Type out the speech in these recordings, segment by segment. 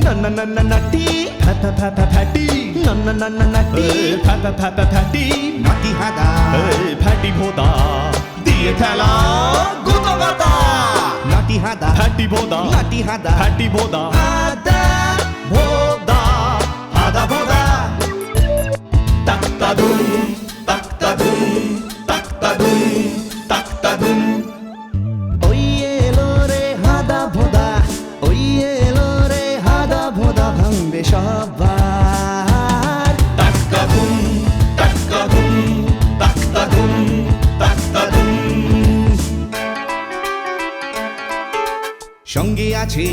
নাটি fatty নাটি fatty নাটি হাদা fatty ভোদা দিয়ে খেলা গোদা গাদা নাটি হাদা ফ্যাটি ভোদা নাটি হাদা ফ্যাটি ভোদা হাদা ভোদা হাদা ভোদা তাক্তা দুম তাক্তা দুম তাক্তা দুম তাক্তা দুম ওই এলো রে হাদা ভোদা ওই এলো রে হাদা ভোদা ভাঙবে সবার তাক্কা দুম তাক্কা দুম তাক্তা দুম তাক্তা দুম সঙ্গে আছে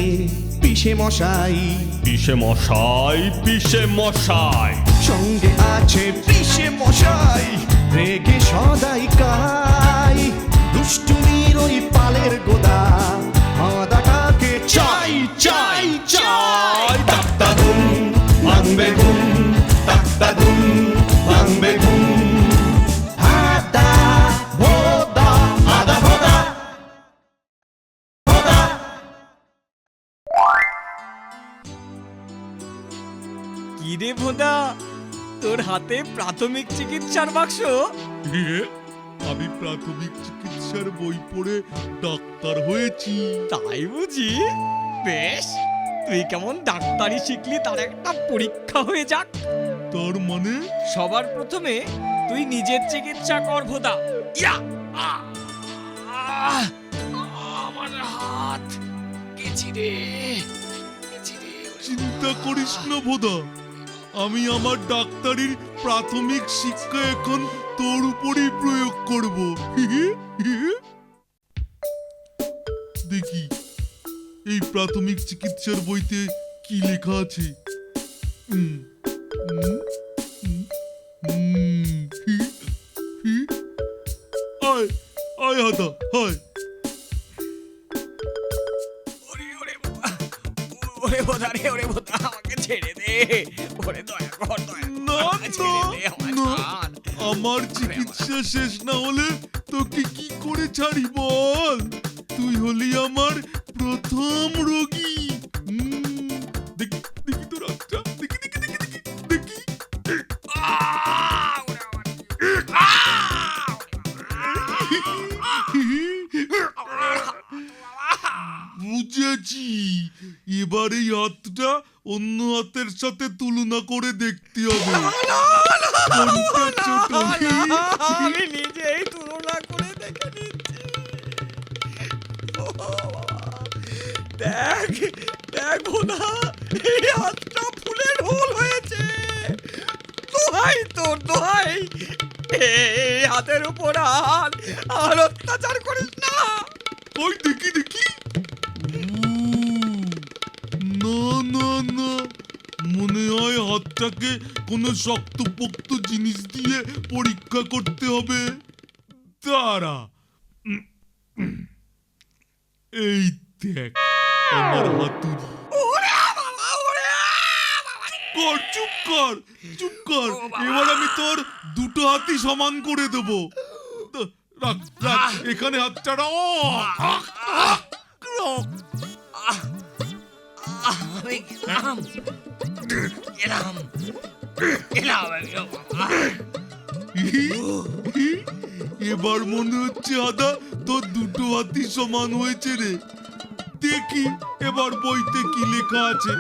পিসে মশাই পিসে মশাই পিসে মশাই সঙ্গে আছে পিসে মশাই রেগে সদাই কাই দুষ্টুমির ওই পালের গোদা হাদাটাকে চাই চাই চাই তাক্তা দুম ভাঙবে ঘুম তাক্তা দুম ভাঙবে ঘুম হাদা ভোদা হাদা ভোদা ভোদা কি রে ভোদা, তোর হাতে প্রাথমিক চিকিৎসার বাক্স? আমি প্রাথমিক চিকিৎসার বই পড়ে ডাক্তার হয়েছি। তাই বুঝি? বেশ, তুই কেমন ডাক্তারি শিখলি তার একটা পরীক্ষা হয়ে যাক। তার মানে সবার প্রথমে তুই নিজের চিকিৎসা কর ভোদা। ইয়া! আমার হাত গেছি রে, গেছি রে। চিন্তা করিস না ভোদা, আমি আমার ডাক্তারির প্রাথমিক শিক্ষা এখন তোর উপরই প্রয়োগ করব। দেখি এই প্রাথমিক চিকিৎসার বইতে কি লেখা আছে। আয় আয় হাদা আয়। ওরে ভোদা রে, ওরে ভোদা, আমাকে ছেড়ে দে। ওরে দয়া কর, দয়া কর, না আমাকে ছেড়ে দে, আমায় না, ছাড়। আমার চিকিৎসা শেষ না হলে তোকে কি করে ছাড়ি বল? তুই হলি আমার প্রথম রোগী। দেখি দেখি তোর হাতটা, দেখি দেখি দেখি দেখি দেখি। ওরে আমার, বুঝেছি, এবার এই হাতটা অন্য হাতের সাথে তুলনা করে দেখতে হবে। কোনটা ছোট? আমি নিজেই তুলনা করে দেখে নিচ্ছি। ও বাবা, দেখ দেখ ভোদা, এই হাতটা ফুলের হোল হয়েছে। দোহাই তোর, দোহাই, এই হাতের উপর আর অত্যাচার করিস না। ওই দেখি দেখি। না না না, মনে হয় হাতটাকে কোনো শক্তপোক্ত জিনিস দিয়ে পরীক্ষা করতে হবে। দাঁড়া, এই দেখ আমার হাতুড়ি। কর, চুপ কর, চুপ কর। এবার আমি তোর দুটো হাতই সমান করে দেবো। রাখ রাখ, এখানে হাতটা রাখ। এবার মনে হচ্ছে আদা তোর দুটো হাতই সমান হয়েছে রে। দেখি এবার বইতে কি লেখা আছে।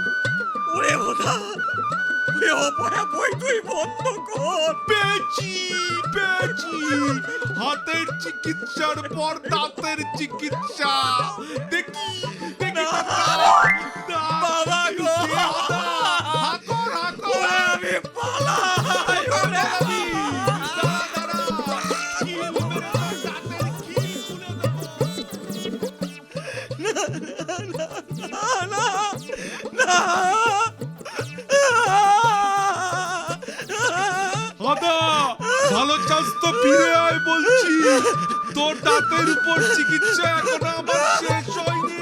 ওরে ভোদা, ওরে অপয়া বই তুই বন্ধ কর। পেয়েছি পেয়েছি, হাতের চিকিৎসার পর দাঁতের চিকিৎসা। দেখি দেখি বাবা গো, হাকর হাকর। ওরে আমি পালাই, ওরে আমি। হাদা, ভালো চাস তো ফিরে আয় বলছি। তোর দাঁতের উপর চিকিৎসা এখন আমার শেষ হয়নি।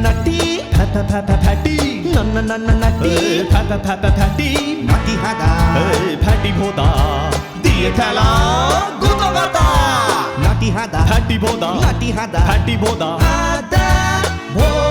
নাটি ফ্যাটি নাটি ফ্যাটি নাটি হাদা ফ্যাটি ভোদা দিয়ে দিয়ে ফেলা গুতো গাতা নাটি হাদা হ্যাটি ভোদা নাটি হাদা হ্যাটি ভোদা হাদা ভোদা